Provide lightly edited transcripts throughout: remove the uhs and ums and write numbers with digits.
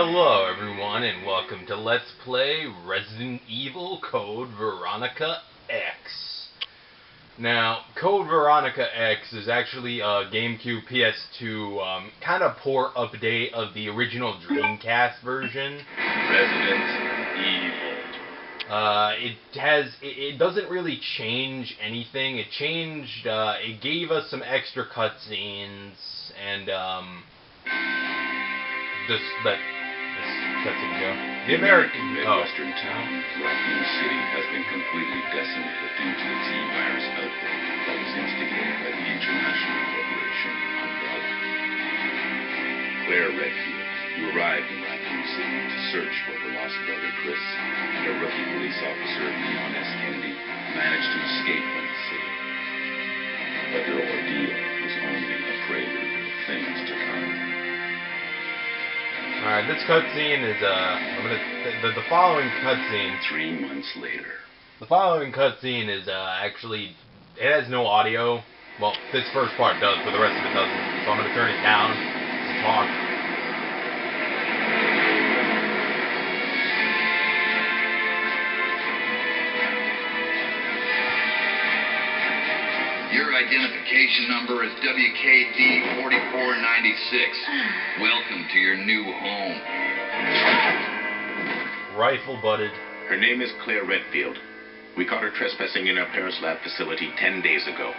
Hello everyone and welcome to Let's Play Resident Evil Code Veronica X. Now, Code Veronica X is actually a GameCube PS2 kind of poor update of the original Dreamcast version. Resident Evil. It doesn't really change anything. It gave us some extra cutscenes and this cutscene go. The American Midwestern town of Raccoon City has been completely decimated due to the T-virus outbreak that was instigated by the international corporation Umbrella. Claire Redfield, who arrived in Raccoon City to search for her lost brother Chris, and a rookie police officer, Leon S. Kennedy, managed to escape from the city. But their ordeal was only a prelude of things to come. Alright, this cutscene is, the following cutscene... 3 months later. The following cutscene is, actually, it has no audio. Well, this first part does, but the rest of it doesn't. So I'm gonna turn it down to talk. Your identification number is WKD-4496. Welcome to your new home. Rifle butted. Her name is Claire Redfield. We caught her trespassing in our Paris lab facility 10 days ago.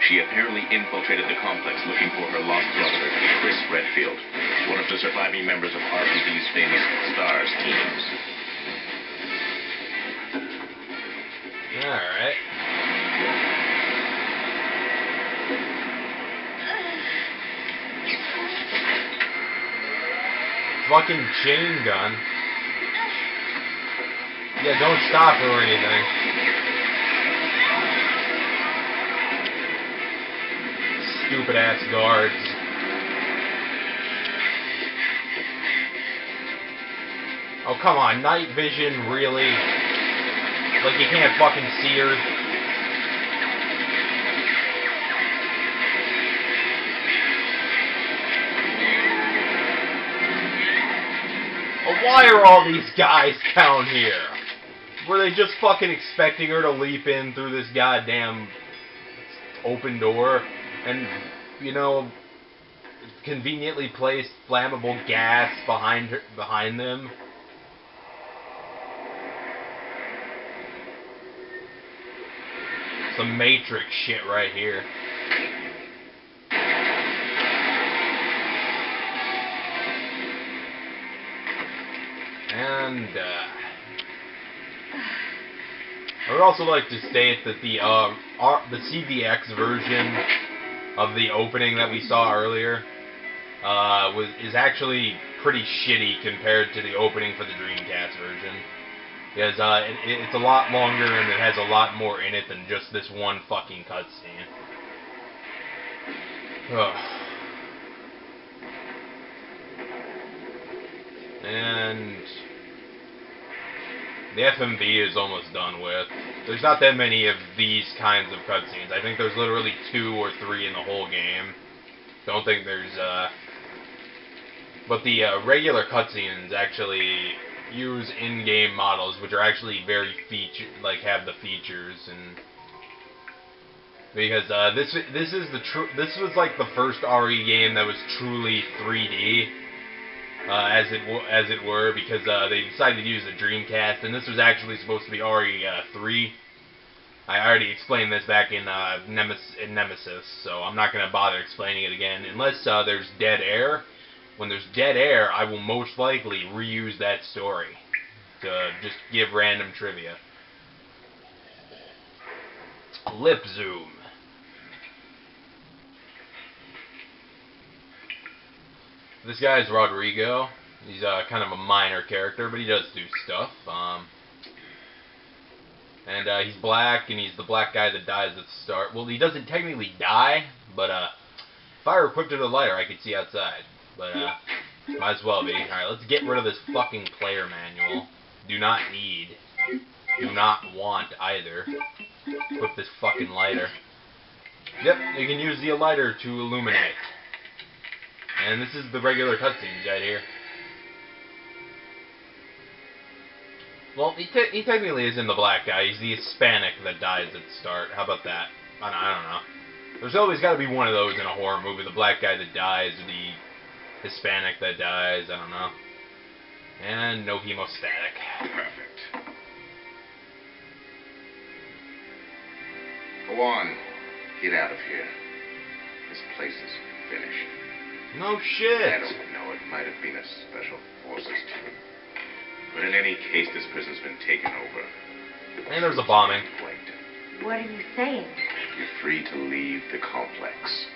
She apparently infiltrated the complex looking for her lost brother, Chris Redfield, one of the surviving members of RPD's famous STARS teams. Alright. Fucking chain gun. Yeah, don't stop or anything. Stupid ass guards. Oh, come on, night vision, really? Like you can't fucking see her? Why are all these guys down here? Were they just fucking expecting her to leap in through this goddamn open door and, you know, conveniently placed flammable gas behind them? Some Matrix shit right here. And, I would also like to state that the CVX version of the opening that we saw earlier is actually pretty shitty compared to the opening for the Dreamcast version. Because it's a lot longer and it has a lot more in it than just this one fucking cutscene. And the FMV is almost done with. There's not that many of these kinds of cutscenes. I think there's literally 2 or 3 in the whole game. Don't think there's, But the regular cutscenes actually use in-game models, which are actually very have the features, and... Because, this was like the first RE game that was truly 3D. As it were, because they decided to use the Dreamcast, and this was actually supposed to be RE3. I already explained this back in Nemesis, so I'm not going to bother explaining it again. Unless there's dead air. When there's dead air, I will most likely reuse that story to just give random trivia. Lip zoom. This guy's Rodrigo. He's kind of a minor character, but he does do stuff. And he's black, and he's the black guy that dies at the start. Well, he doesn't technically die, but if I were equipped with a lighter, I could see outside. But might as well be. Alright, let's get rid of this fucking player manual. Do not need. Do not want either. Equip this fucking lighter. Yep, you can use the lighter to illuminate. And this is the regular cutscenes right here. Well, he technically isn't the black guy. He's the Hispanic that dies at the start. How about that? I don't know. There's always got to be one of those in a horror movie. The black guy that dies or the Hispanic that dies. I don't know. And no hemostatic. Perfect. Go on. Get out of here. This place is finished. No I shit. don't know. It might have been a special forces team. But in any case, this prison's been taken over. And there's a bombing. What are you saying? You're free to leave the complex.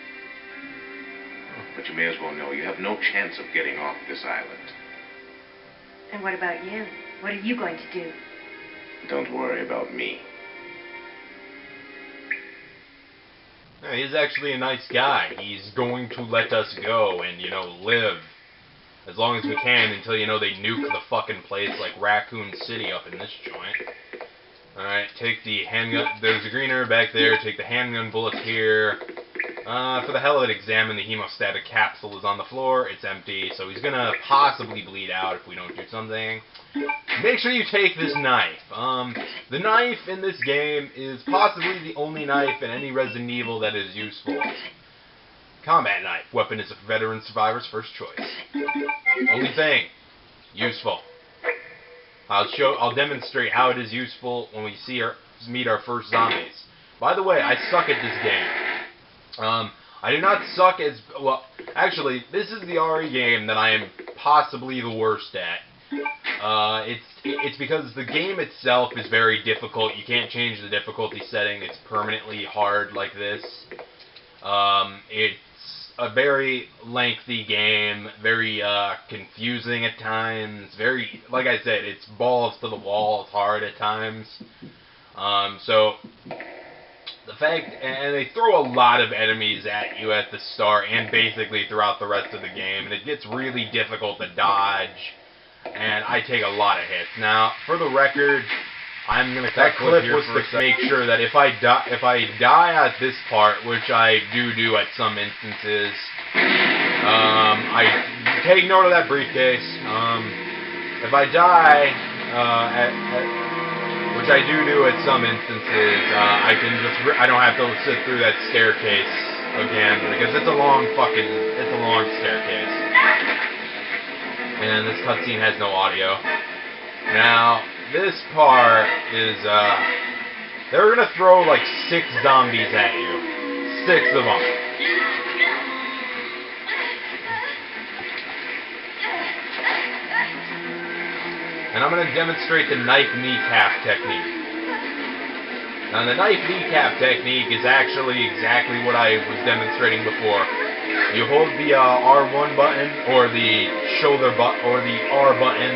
But you may as well know you have no chance of getting off this island. And what about you? What are you going to do? Don't worry about me. Yeah, he's actually a nice guy. He's going to let us go and, live as long as we can until, they nuke the fucking place like Raccoon City up in this joint. Alright, take the handgun. There's a greener back there. Take the handgun bullets here. For the hell of it, examine the hemostatic capsule is on the floor. It's empty, so he's gonna possibly bleed out if we don't do something. Make sure you take this knife. The knife in this game is possibly the only knife in any Resident Evil that is useful. Combat knife. Weapon is a veteran survivor's first choice. Only thing. Useful. I'll demonstrate how it is useful when we meet our first zombies. By the way, I suck at this game. I do not suck as well. Actually, this is the RE game that I am possibly the worst at. It's because the game itself is very difficult. You can't change the difficulty setting. It's permanently hard like this. It's a very lengthy game, very confusing at times. Very, like I said, it's balls to the wall. It's hard at times. So the fact, and they throw a lot of enemies at you at the start and basically throughout the rest of the game, and it gets really difficult to dodge. And I take a lot of hits. Now, for the record, I'm gonna cut clip here for to make sure that if I die at this part, which I do at some instances, I take note of that briefcase. If I die which I do at some instances, I don't have to sit through that staircase again because it's a long staircase. And this cutscene has no audio. Now, this part is, they're gonna throw like 6 zombies at you. 6 of them. And I'm gonna demonstrate the knife kneecap technique. Now, the knife kneecap technique is actually exactly what I was demonstrating before. You hold the R1 button, or the shoulder button, or the R button,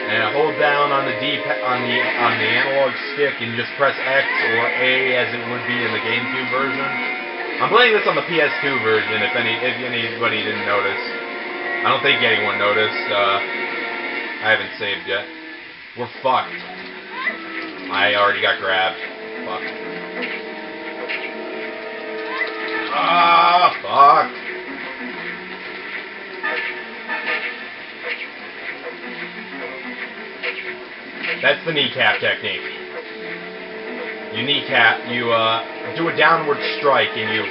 and hold down on the on the analog stick, and just press X or A as it would be in the GameCube version. I'm playing this on the PS2 version. If anybody didn't notice, I don't think anyone noticed. I haven't saved yet. We're fucked. I already got grabbed. Fuck. Ah, fuck. That's the kneecap technique. You do a downward strike and you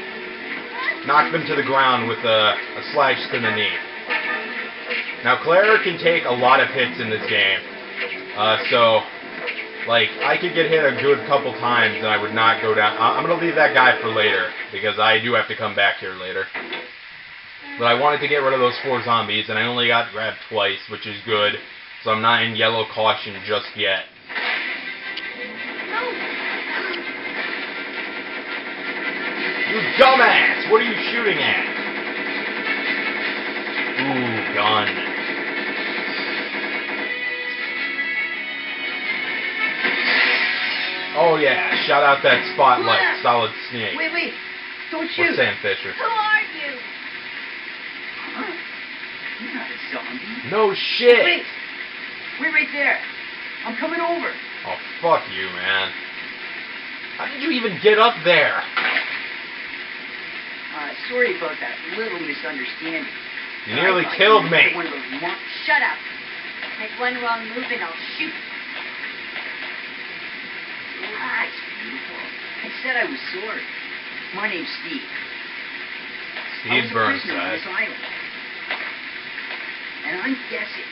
knock them to the ground with a slash to the knee. Now, Claire can take a lot of hits in this game. So, like, I could get hit a good couple times and I would not go down. I'm going to leave that guy for later, because I do have to come back here later. But I wanted to get rid of those 4 zombies, and I only got grabbed twice, which is good. So I'm not in yellow caution just yet. You dumbass! What are you shooting at? Ooh, gun. Oh yeah, shout out that spotlight, solid snake. Wait, don't shoot. Or Sam Fisher. Who are you? Huh? You're not a zombie. No shit! Wait right there. I'm coming over. Oh, fuck you, man. How did you even get up there? Sorry about that little misunderstanding. You nearly killed me. One of those Shut up. Make one wrong move and I'll shoot. said I was sorry. My name's Steve. I Steve was a prisoner on Burnside. this island. And I'm guessing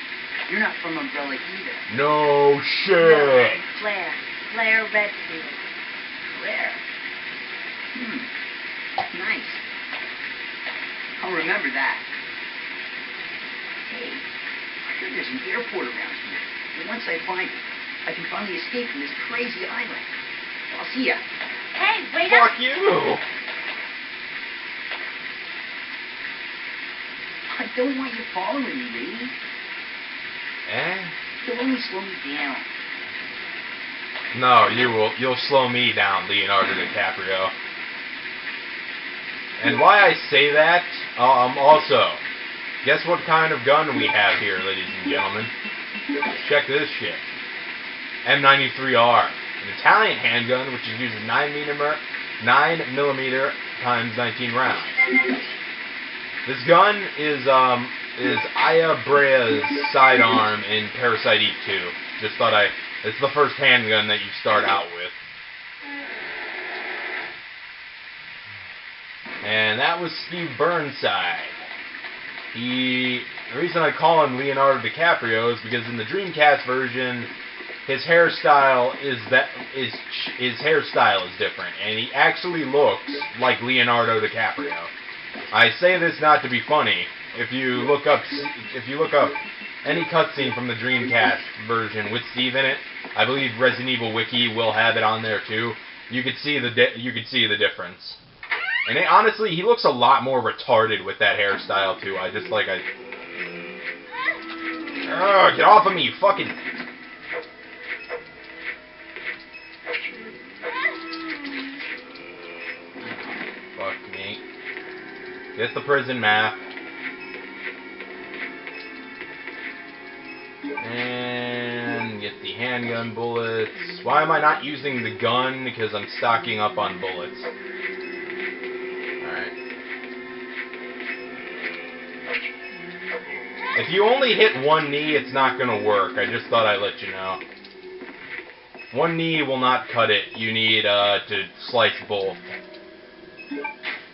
you're not from Umbrella either. No shit. Claire. Claire Redfield. Claire. Nice. I'll remember that. Hey, I heard there's an airport around here. And once I find it, I can finally escape from this crazy island. I'll see ya. Hey, wait up! Fuck you. I don't want you following me, lady. Eh? You'll only slow me down. No, you will. You'll slow me down, Leonardo DiCaprio. And why I say that, also, guess what kind of gun we have here, ladies and gentlemen? Check this shit. M93R. An Italian handgun, which uses 9mm times 19 rounds. This gun is Aya Brea's sidearm in Parasite Ep 2. Just thought it's the first handgun that you start out with. And that was Steve Burnside. The reason I call him Leonardo DiCaprio is because in the Dreamcast version, his hairstyle is different, and he actually looks like Leonardo DiCaprio. I say this not to be funny. If you look up any cutscene from the Dreamcast version with Steve in it, I believe Resident Evil Wiki will have it on there too. You could see the difference. And honestly, he looks a lot more retarded with that hairstyle too. Get off of me, you fucking. Fuck me. Get the prison map. And get the handgun bullets. Why am I not using the gun? Because I'm stocking up on bullets. Alright. If you only hit one knee, it's not going to work. I just thought I'd let you know. One knee will not cut it. You need to slice both.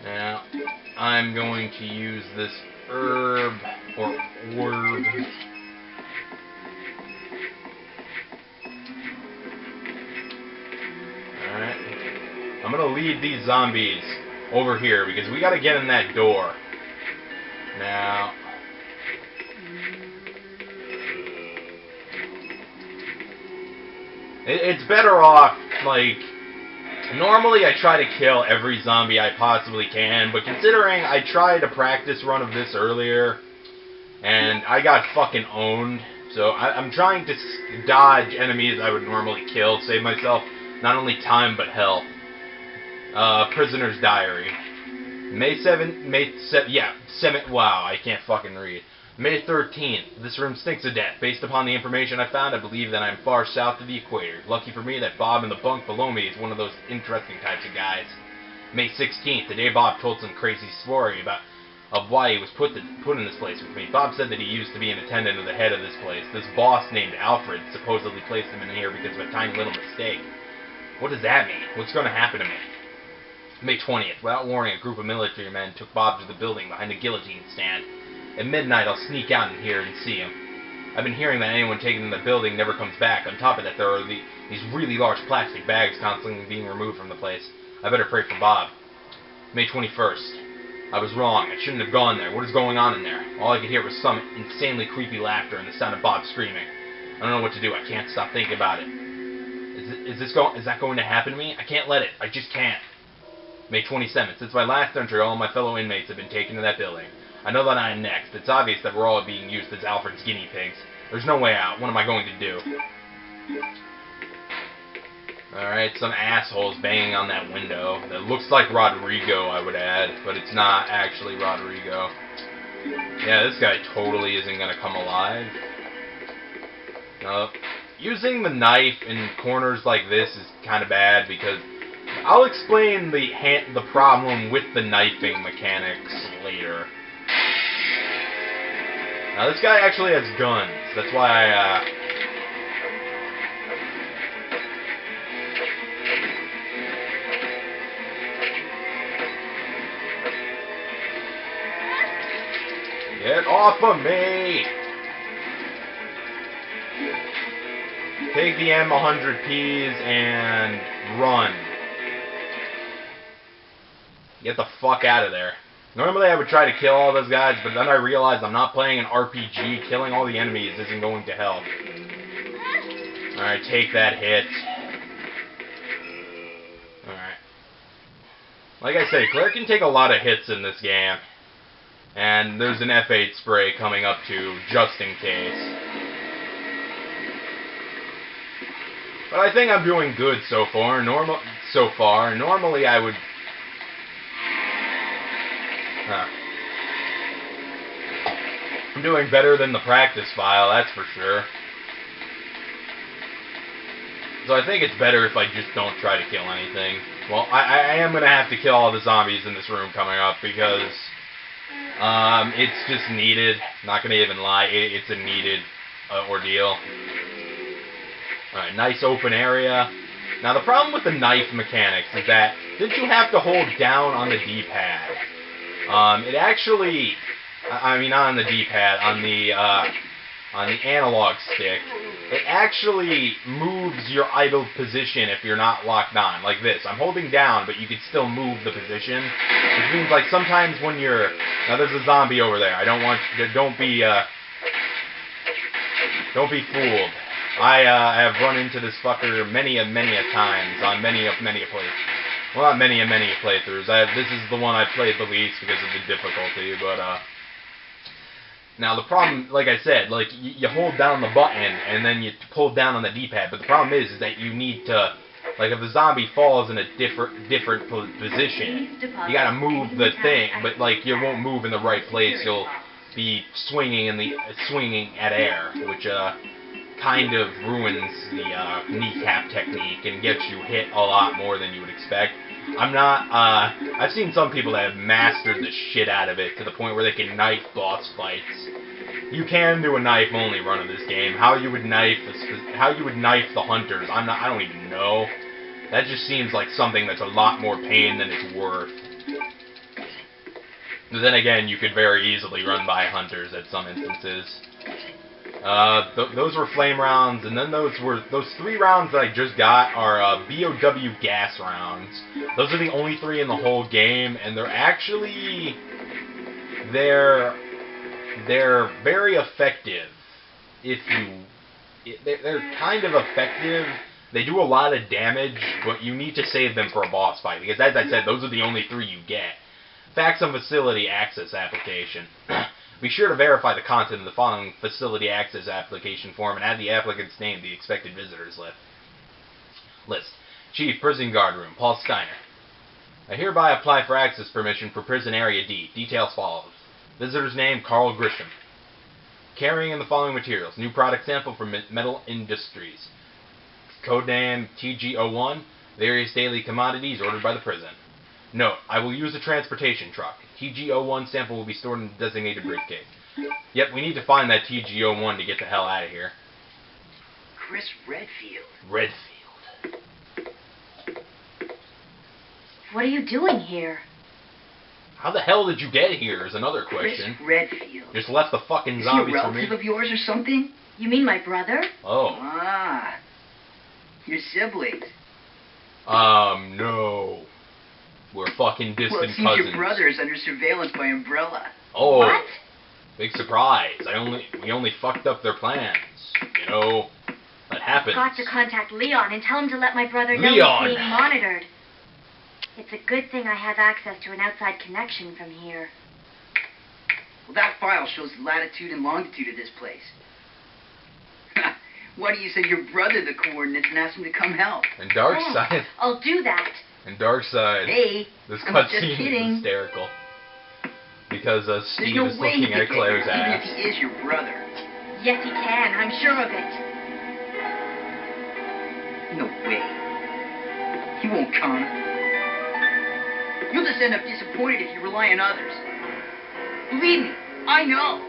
Now, I'm going to use this herb or orb. Alright. I'm going to lead these zombies over here because we got to get in that door. Now, it's better off, like, normally I try to kill every zombie I possibly can, but considering I tried a practice run of this earlier, and I got fucking owned, so I'm trying to dodge enemies I would normally kill, save myself not only time but health. Prisoner's Diary. Wow, I can't fucking read. May 13th. This room stinks to death. Based upon the information I found, I believe that I'm far south of the equator. Lucky for me that Bob in the bunk below me is one of those interesting types of guys. May 16th. The day Bob told some crazy story of why he was put in this place with me. Bob said that he used to be an attendant of the head of this place. This boss named Alfred supposedly placed him in here because of a tiny little mistake. What does that mean? What's going to happen to me? May 20th. Without warning, a group of military men took Bob to the building behind the guillotine stand. At midnight, I'll sneak out in here and see him. I've been hearing that anyone taken in the building never comes back. On top of that, there are these really large plastic bags constantly being removed from the place. I better pray for Bob. May 21st. I was wrong. I shouldn't have gone there. What is going on in there? All I could hear was some insanely creepy laughter and the sound of Bob screaming. I don't know what to do. I can't stop thinking about it. Is that going to happen to me? I can't let it. I just can't. May 27th. Since my last entry, all of my fellow inmates have been taken to that building. I know that I am next. It's obvious that we're all being used as Alfred's guinea pigs. There's no way out. What am I going to do? Alright, some assholes banging on that window. That looks like Rodrigo, I would add, but it's not actually Rodrigo. Yeah, this guy totally isn't going to come alive. Using the knife in corners like this is kind of bad because I'll explain the problem with the knifing mechanics later. Now, this guy actually has guns. That's why off of me! Take the M100Ps and run. Get the fuck out of there. Normally I would try to kill all those guys, but then I realized I'm not playing an RPG. Killing all the enemies isn't going to help. Alright, take that hit. Alright. Like I say, Claire can take a lot of hits in this game. And there's an F8 spray coming up too, just in case. But I think I'm doing good so far. Normally I would... I'm doing better than the practice file, that's for sure. So I think it's better if I just don't try to kill anything. Well, I am going to have to kill all the zombies in this room coming up because it's just needed. Not going to even lie, it's a needed ordeal. Alright, nice open area. Now the problem with the knife mechanics is that since you have to hold down on the D-pad, it actually, I mean not on the D-pad, on the analog stick, it actually moves your idle position if you're not locked on, like this. I'm holding down, but you can still move the position, which means like sometimes when you're, now there's a zombie over there. I don't want, don't be fooled. I have run into this fucker many a times on many a playthroughs. Well, not many a playthroughs. This is the one I played the least because of the difficulty, but now the problem, like I said, like you hold down the button and then you pull down on the D-pad, but the problem is that you need to, like if the zombie falls in a different position, you gotta move the thing, but like you won't move in the right place. You'll be swinging at air, which kind of ruins the kneecap technique and gets you hit a lot more than you would expect. I'm not, I've seen some people that have mastered the shit out of it to the point where they can knife boss fights. You can do a knife-only run of this game. How you would knife the hunters, I don't even know. That just seems like something that's a lot more pain than it's worth. But then again, you could very easily run by hunters at some instances. Those were flame rounds, and then those 3 rounds that I just got are BOW gas rounds. Those are the only 3 in the whole game, and they're actually they're very effective. They're kind of effective. They do a lot of damage, but you need to save them for a boss fight because, as I said, those are the only 3 you get. Facts on facility access application. Be sure to verify the content of the following facility access application form and add the applicant's name to the expected visitors list. Chief, Prison Guard Room, Paul Steiner. I hereby apply for access permission for Prison Area D. Details follows. Visitor's name, Carl Grisham. Carrying in the following materials. New product sample from Metal Industries. Codename TG-01. Various daily commodities ordered by the prison. Note, I will use a transportation truck. TG-01 sample will be stored in a designated briefcase. Yep, we need to find that TG-01 to get the hell out of here. Chris Redfield. Redfield. What are you doing here? How the hell did you get here is another question. Chris Redfield. Just left the fucking Is zombies he a for me. relative of yours or something? You mean my brother? Oh. Ah. Your siblings. No. We're fucking distant Well, it seems cousins. your brother is under surveillance by Umbrella. Oh. What? Big surprise. We only fucked up their plans. You know, that happens. Got to contact Leon and tell him to let my brother know Leon! he's being monitored. It's a good thing I have access to an outside connection from here. Well, that file shows the latitude and longitude of this place. Why don't you send your brother the coordinates and ask him to come help? And Darkseid. I'll do that. And Darkseid. Hey, This I'm just cutscene kidding. is hysterical. Because There's Steve no is way looking he at could Claire's get here, even ass. if he is your brother. Yes, he can. I'm sure of it. No way. He won't come. You'll just end up disappointed if you rely on others. Believe me, I know.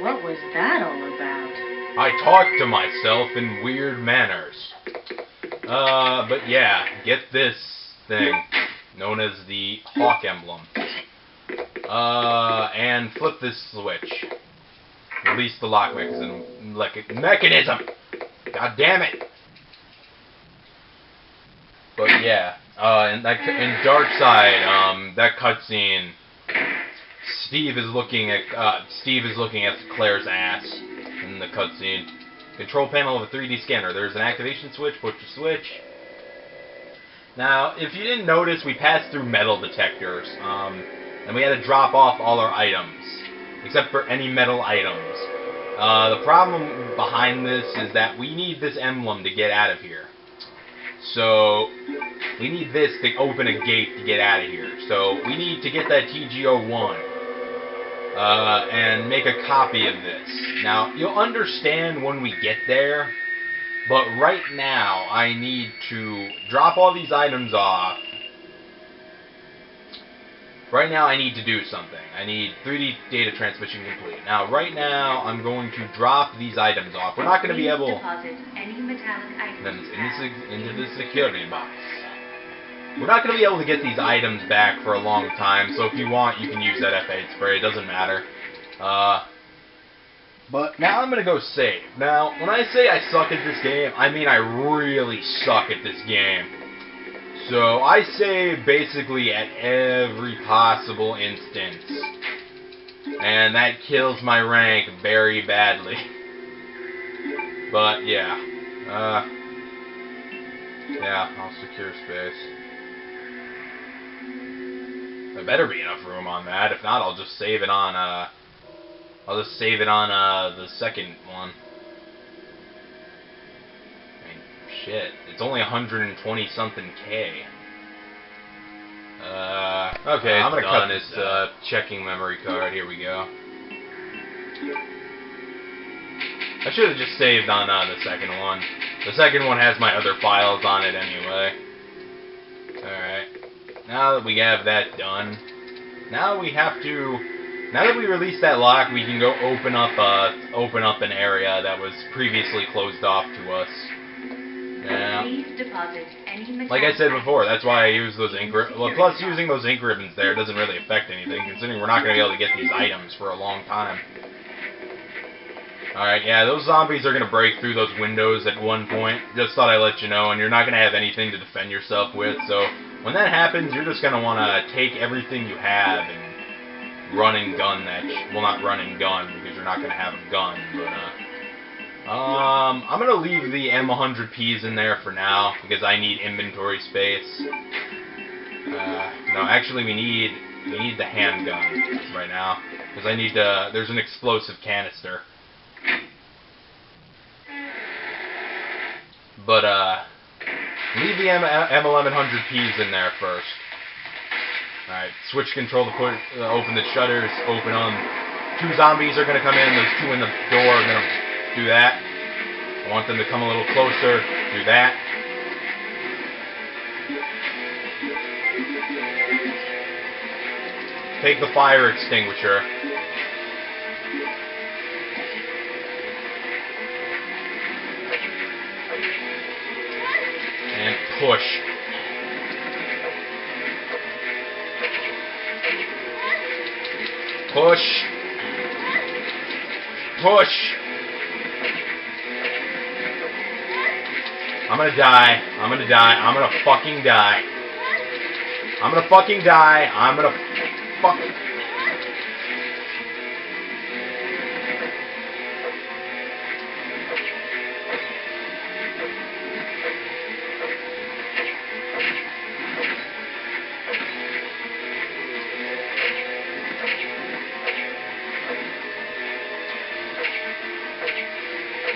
What was that all about? I talk to myself in weird manners. But yeah, get this thing, known as the Hawk Emblem. And flip this switch. Release the lock mechanism. God damn it. But yeah, in Dark Side, that cutscene, Steve is looking at Claire's ass in the cutscene. Control panel of a 3D scanner. There's an activation switch. Push the switch. Now, if you didn't notice, we passed through metal detectors, and we had to drop off all our items, except for any metal items. The problem behind this is that we need this emblem to get out of here. So, we need this to open a gate to get out of here. So, we need to get that TG01 and make a copy of this. Now, you'll understand when we get there, but right now, I need to drop all these items off. Right now, I need to do something. I need 3D data transmission complete. Now, right now, I'm going to drop these items off. We're not going to be able... Deposit any metallic items into the security box. We're not going to be able to get these items back for a long time, so if you want, you can use that F8 spray. It doesn't matter. But now I'm going to go save. Now, when I say I suck at this game, I mean I really suck at this game. So, I save basically at every possible instance. And that kills my rank very badly. But, yeah. Yeah, I'll secure space. There better be enough room on that. If not, I'll just save it on, the second one. Shit, it's only 120-something K. Okay, I'm gonna cut this checking memory card. Here we go. I should have just saved on the second one. The second one has my other files on it anyway. Alright. Now that we have that done, now that we release that lock, we can go open up an area that was previously closed off to us. Yeah. Like I said before, that's why I use those ink ribbons. Well, plus using those ink ribbons there doesn't really affect anything, considering we're not going to be able to get these items for a long time. Alright, yeah, those zombies are going to break through those windows at one point. Just thought I'd let you know, and you're not going to have anything to defend yourself with, so when that happens, you're just going to want to take everything you have and run and gun that... Well, not run and gun, because you're not going to have a gun, but, I'm gonna leave the M100Ps in there for now, because I need inventory space. No, actually we need the handgun right now, because I need to, there's an explosive canister. But, leave the M1100Ps in there first. Alright, switch control to open the shutters, open them. 2 zombies are gonna come in, those 2 in the door are gonna do that. I want them to come a little closer. Do that. Take the fire extinguisher. And push. Push. Push. I'm gonna die. I'm gonna die. I'm gonna fucking die. I'm gonna fucking die. I'm gonna fuck.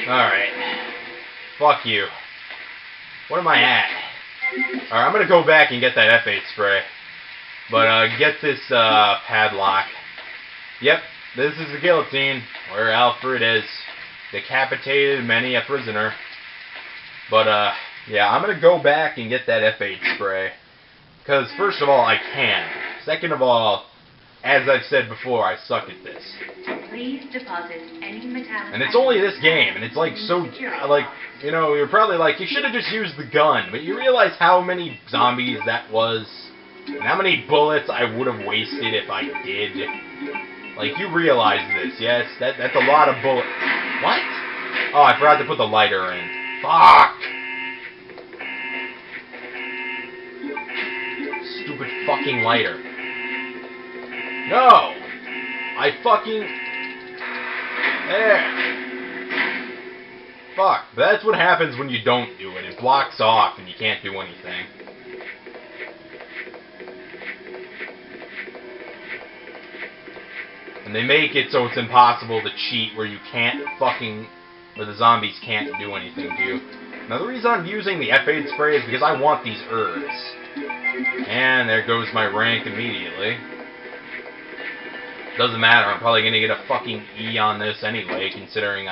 Alright. Fuck you. What am I at? Alright, I'm gonna go back and get that F8 spray. But, get this, padlock. Yep, this is the guillotine, where Alfred is decapitated many a prisoner. But, yeah, I'm gonna go back and get that F8 spray. Because, first of all, I can. Second of all, as I've said before, I suck at this. Please deposit any metallic... And it's only this game, and it's like so, like, you know, you're probably like, you should have just used the gun, but you realize how many zombies that was? And how many bullets I would have wasted if I did. Like, you realize this, yes? That's a lot of bullets. What? Oh, I forgot to put the lighter in. Fuck! Stupid fucking lighter. No! I fucking... There. Fuck. That's what happens when you don't do it. It blocks off and you can't do anything. And they make it so it's impossible to cheat where you can't fucking... where the zombies can't do anything to you. Now the reason I'm using the Ep.1 spray is because I want these herbs. And there goes my rank immediately. Doesn't matter, I'm probably gonna get a fucking E on this anyway, considering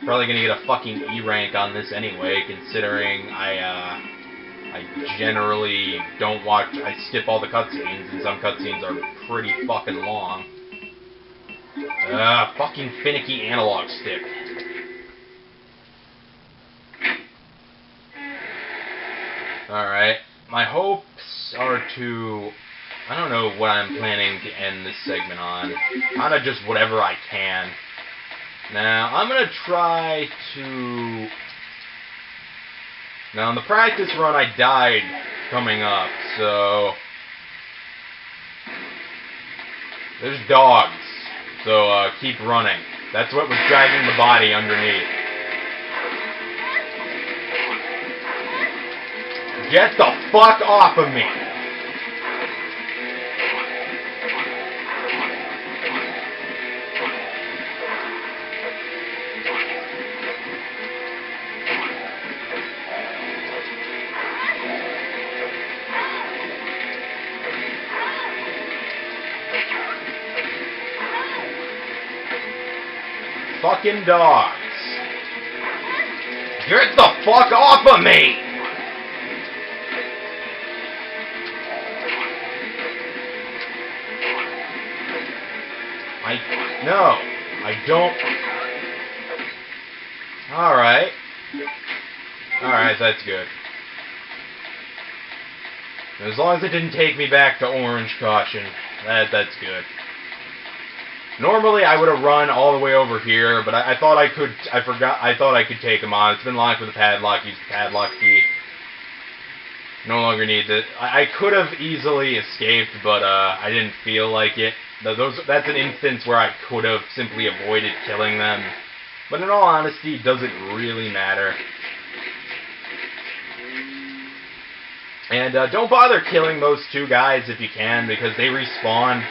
probably gonna get a fucking E rank on this anyway, considering I generally don't watch, I skip all the cutscenes, and some cutscenes are pretty fucking long. Fucking finicky analog stick. Alright, my hopes are to... I don't know what I'm planning to end this segment on. Kinda just whatever I can. Now, I'm gonna try to... Now, in the practice run, I died coming up, so... There's dogs, so keep running. That's what was dragging the body underneath. Get the fuck off of me! Fucking dogs. Get the fuck off of me! No, I don't. Alright. Alright, that's good. As long as it didn't take me back to orange caution, that's good. Normally I would have run all the way over here, but I thought I could, I thought I could take him on. It's been locked with a padlock, use the padlock key. No longer need it. I could have easily escaped, but I didn't feel like it. That's an instance where I could have simply avoided killing them. But in all honesty, does it really matter? And don't bother killing those two guys if you can, because they respawn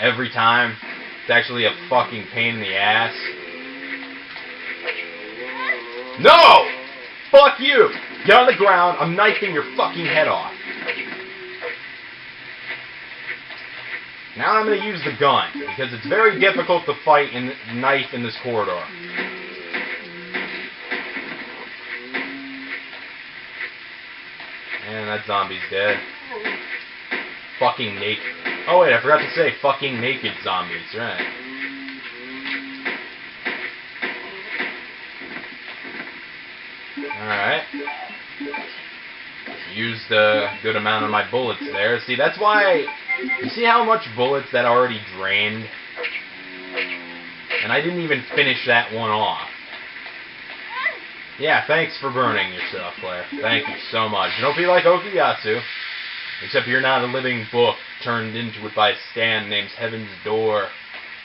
every time. It's actually a fucking pain in the ass. No! Fuck you! Get on the ground, I'm knifing your fucking head off. Now I'm going to use the gun, because it's very difficult to fight and knife in this corridor. And that zombie's dead. Fucking naked. Oh wait, I forgot to say fucking naked zombies, right. Alright. Used a good amount of my bullets there. See, that's why... You see how much bullets that already drained? And I didn't even finish that one off. Yeah, thanks for burning yourself, Claire. Thank you so much. Don't be like Okuyasu. Except you're not a living book turned into it by a stand named Heaven's Door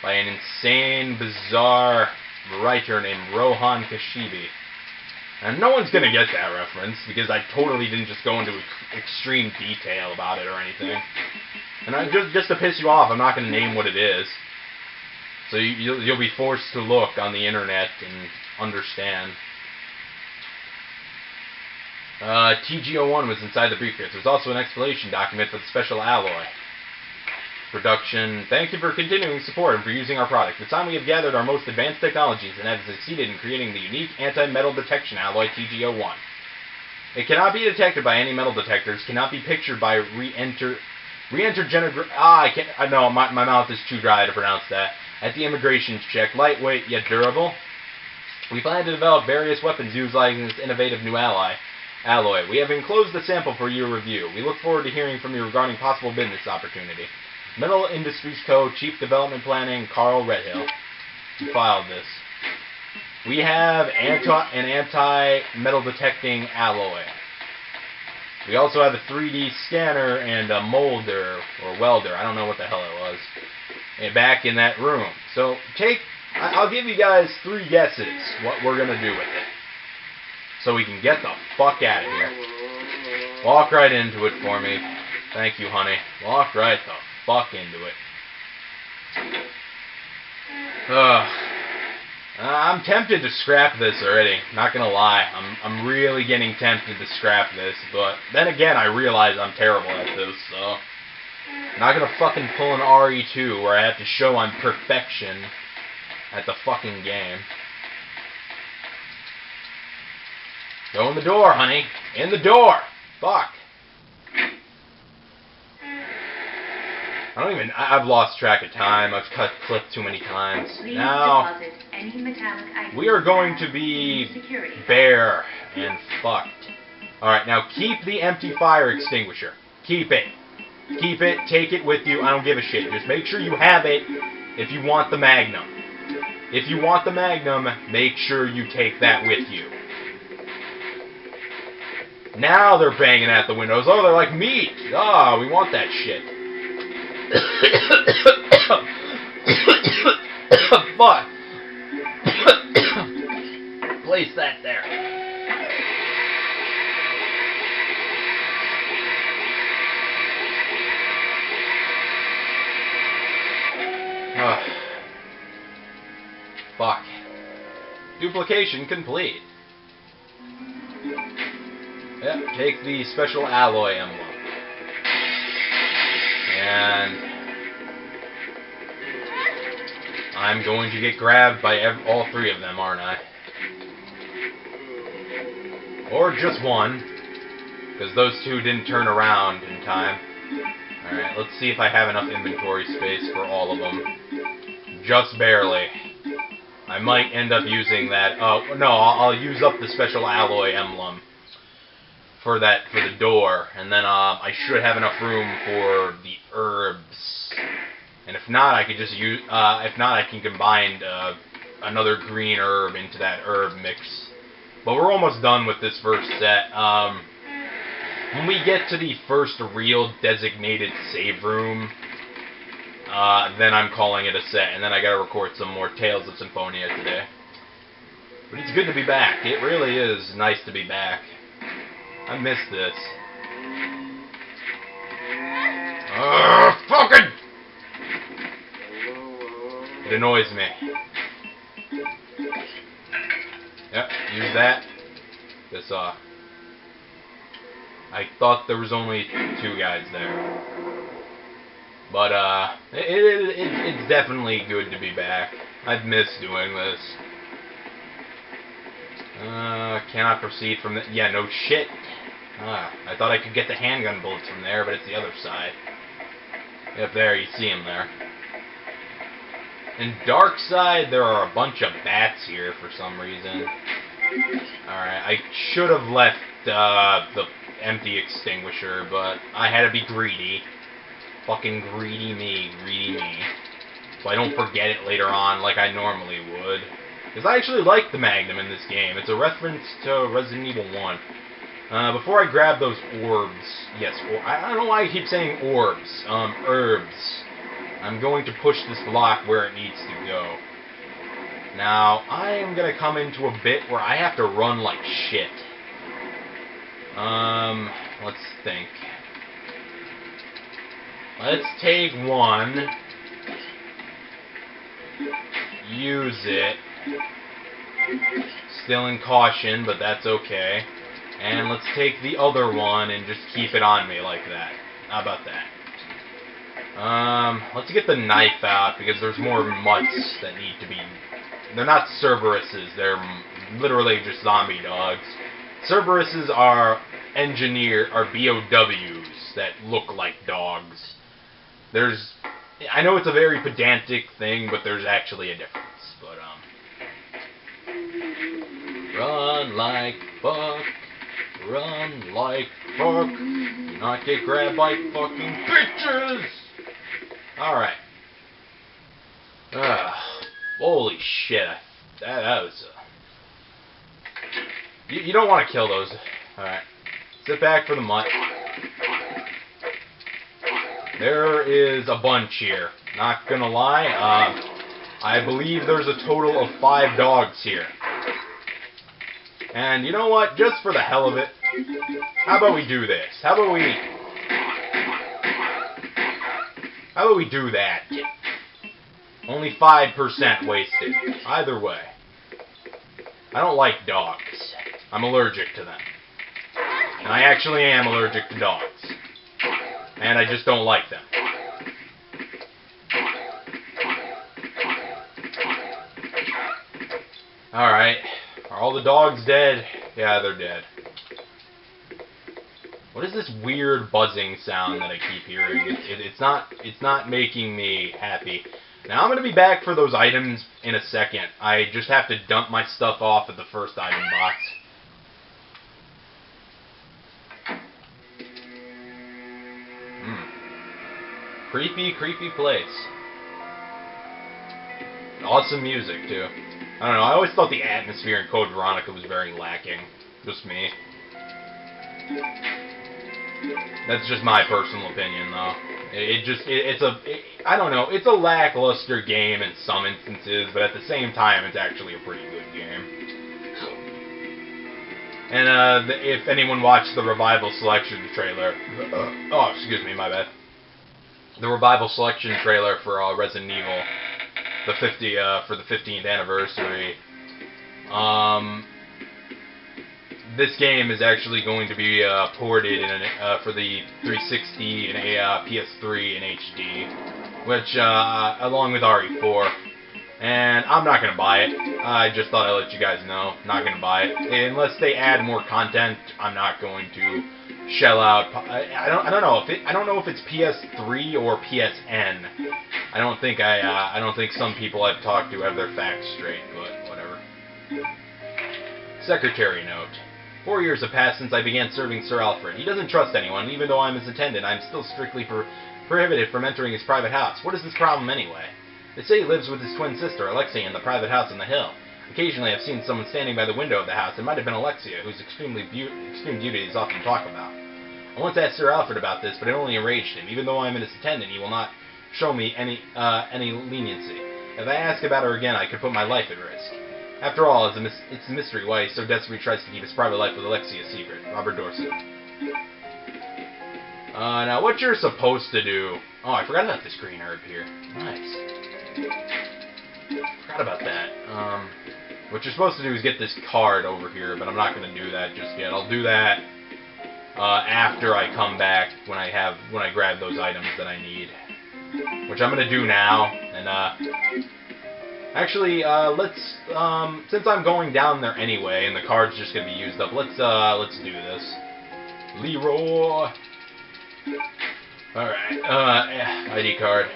by an insane, bizarre writer named Rohan Kashibi. And no one's gonna get that reference, because I totally didn't just go into extreme detail about it or anything. And just to piss you off, I'm not gonna name what it is. So you'll be forced to look on the internet and understand. TG-01 was inside the briefcase. There's also an explanation document for the special alloy. Production. Thank you for continuing support and for using our product. This time we have gathered our most advanced technologies and have succeeded in creating the unique anti-metal detection alloy TG-01. It cannot be detected by any metal detectors, cannot be pictured by re-enter I can't, no, my mouth is too dry to pronounce that. At the immigration check, lightweight yet durable. We plan to develop various weapons utilizing this innovative new alloy. alloy. We have enclosed the sample for your review. We look forward to hearing from you regarding possible business opportunity. Metal Industries Co., Chief Development Planning, Carl Redhill. You filed this. We have an anti-metal detecting alloy. We also have a 3D scanner and a molder, or welder, I don't know what the hell it was, and back in that room. So I'll give you guys 3 guesses what we're going to do with it. So we can get the fuck out of here. Walk right into it for me. Thank you, honey. Walk right the fuck into it. I'm tempted to scrap this already. Not gonna lie. I'm really getting tempted to scrap this, but then again I realize I'm terrible at this, so I'm not gonna fucking pull an RE2 where I have to show I'm perfection at the fucking game. Go in the door, honey. In the door! Fuck. I've lost track of time. I've cut clip too many times. Now, we are going to be bare and fucked. Alright, now keep the empty fire extinguisher. Keep it. Keep it. Take it with you. I don't give a shit. Just make sure you have it if you want the Magnum. If you want the Magnum, make sure you take that with you. Now they're banging at the windows. Oh, they're like meat. Ah, we want that shit. Fuck. Place that there. Fuck. Duplication complete. Yep, take the special alloy emblem. And I'm going to get grabbed by all 3 of them, aren't I? Or just one, because those 2 didn't turn around in time. Alright, let's see if I have enough inventory space for all of them. Just barely. I might end up using that. Oh, no, I'll use up the special alloy emblem for the door, and then I should have enough room for the herbs. And if not, I could just use. If not, I can combine another green herb into that herb mix. But we're almost done with this first set. When we get to the first real designated save room, then I'm calling it a set, and then I gotta record some more Tales of Symphonia today. But it's good to be back. It really is nice to be back. I miss this. Fucking! It annoys me. Yep, use that. This I thought there was only 2 guys there. But, it's definitely good to be back. I've missed doing this. Cannot proceed from the... Yeah, no shit. I thought I could get the handgun bullets from there, but it's the other side. Yep, there, you see him there. In Dark Side, there are a bunch of bats here for some reason. Alright, I should have left the empty extinguisher, but I had to be greedy. Fucking greedy me. So I don't forget it later on like I normally would. Because I actually like the Magnum in this game. It's a reference to Resident Evil 1. Before I grab those orbs, yes, I don't know why I keep saying orbs, herbs. I'm going to push this block where it needs to go. Now, I am going to come into a bit where I have to run like shit. Let's think. Let's take one. Use it. Still in caution, but that's okay. And let's take the other one and just keep it on me like that. How about that? Let's get the knife out because there's more mutts that need to be... They're not Cerberuses, they're literally just zombie dogs. Cerberuses are BOWs that look like dogs. I know it's a very pedantic thing, but there's actually a difference. But, run like fuck. Run like fuck. Do not get grabbed by fucking bitches. Alright. Holy shit. That was... You don't want to kill those. Alright. Sit back for the mutt. There is a bunch here. Not gonna lie. I believe there's a total of 5 dogs here. And you know what? Just for the hell of it, how about we do this? How about we do that? Only 5% wasted. Either way. I don't like dogs. I'm allergic to them. And I actually am allergic to dogs. And I just don't like them. Alright. Are all the dogs dead? Yeah, they're dead. What is this weird buzzing sound that I keep hearing? It's not making me happy. Now I'm going to be back for those items in a second. I just have to dump my stuff off at the first item box. Creepy, creepy place. Awesome music, too. I don't know, I always thought the atmosphere in Code Veronica was very lacking. Just me. That's just my personal opinion, though. I don't know, it's a lackluster game in some instances, but at the same time, it's actually a pretty good game. And, if anyone watched the Revival Selection trailer... oh, excuse me, my bad. The Revival Selection trailer for Resident Evil, for the 15th anniversary. This game is actually going to be ported for the 360 and a PS3 in HD, which along with RE4. And I'm not gonna buy it. I just thought I'd let you guys know. Not gonna buy it unless they add more content. I'm not going to shell out. I don't know if it's PS3 or PSN. I don't think some people I've talked to have their facts straight, but whatever. Secretary note. 4 years have passed since I began serving Sir Alfred. He doesn't trust anyone. Even though I'm his attendant, I'm still strictly prohibited from entering his private house. What is this problem anyway? They say he lives with his twin sister, Alexia, in the private house on the hill. Occasionally I've seen someone standing by the window of the house. It might have been Alexia, whose extreme beauty is often talked about. I once asked Sir Alfred about this, but it only enraged him. Even though I'm his attendant, he will not show me any leniency. If I ask about her again, I could put my life at risk. After all, it's a mystery why he so desperately tries to keep his private life with Alexia a secret. Robert Dorset. Now, what you're supposed to do... Oh, I forgot about this green herb here. Nice. Forgot about that. What you're supposed to do is get this card over here, but I'm not going to do that just yet. I'll do that after I come back when I grab those items that I need, which I'm going to do now. And actually, let's since I'm going down there anyway, and the card's just going to be used up. Let's do this. Leroy. All right. ID card.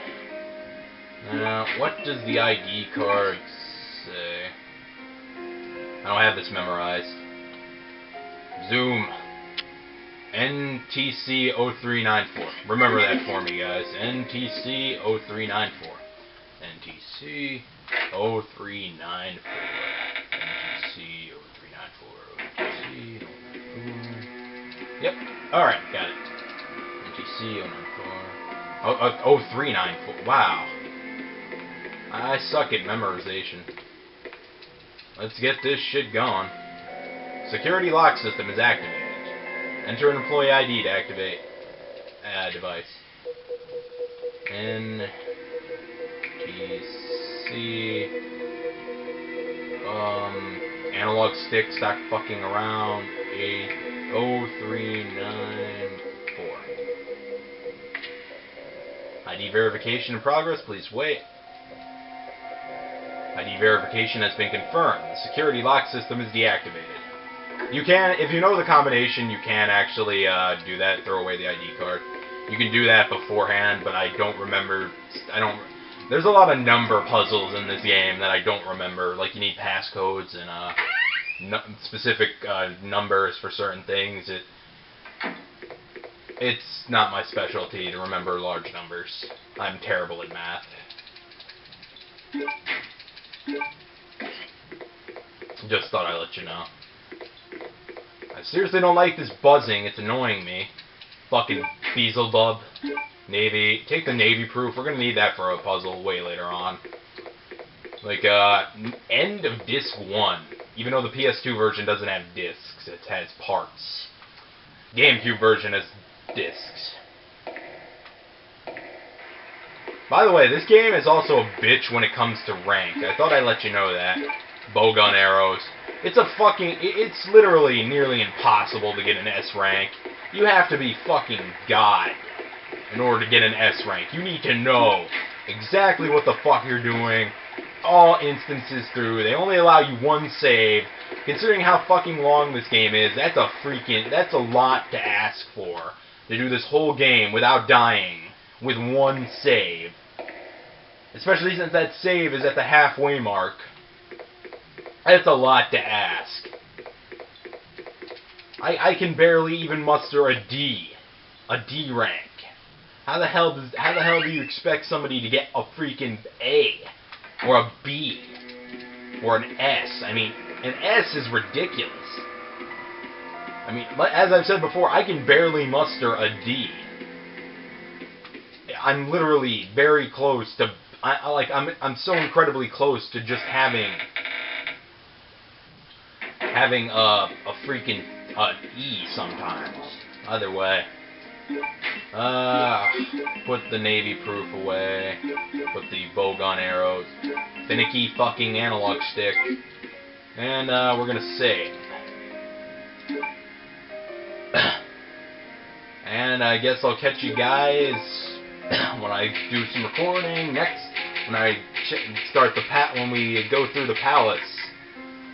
Now, what does the ID card say? I don't have this memorized. Zoom. NTC0394. Remember that for me, guys. NTC0394. NTC0394. NTC0394. Yep. Alright, got it. NTC094. 0394. Wow. I suck at memorization. Let's get this shit going. Security lock system is activated. Enter an employee ID to activate device. NTC. Analog stick, stop fucking around. 80394. ID verification in progress. Please wait. ID verification has been confirmed. The security lock system is deactivated. You can, if you know the combination, you can actually do that, throw away the ID card. You can do that beforehand, but I don't remember, there's a lot of number puzzles in this game that I don't remember. Like, you need passcodes, and, specific numbers for certain things. It's not my specialty to remember large numbers. I'm terrible at math. Just thought I'd let you know. I seriously don't like this buzzing. It's annoying me. Fucking Beelzebub. Navy. Take the Navy proof. We're gonna need that for a puzzle way later on. Like, end of disc 1. Even though the PS2 version doesn't have discs, it has parts. GameCube version has discs. By the way, this game is also a bitch when it comes to rank. I thought I'd let you know that. Bowgun arrows. It's literally nearly impossible to get an S rank. You have to be fucking God in order to get an S rank. You need to know exactly what the fuck you're doing all instances through. They only allow you one save. Considering how fucking long this game is, that's a lot to ask for. To do this whole game without dying with one save. Especially since that save is at the halfway mark. That's a lot to ask. I can barely even muster a D rank. How the hell do you expect somebody to get a freaking A or a B or an S? I mean, an S is ridiculous. I mean, as I've said before, I can barely muster a D. I'm literally very close to. I'm so incredibly close to just having a freaking E sometimes. Either way. Put the Navy proof away. Put the bowgun arrows. Finicky fucking analog stick. And we're gonna save. And I guess I'll catch you guys when I do some recording next. When we go through the palace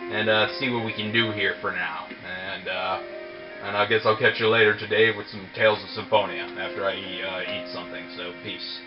and see what we can do here for now. And I guess I'll catch you later today with some Tales of Symphonia after I eat something. So peace.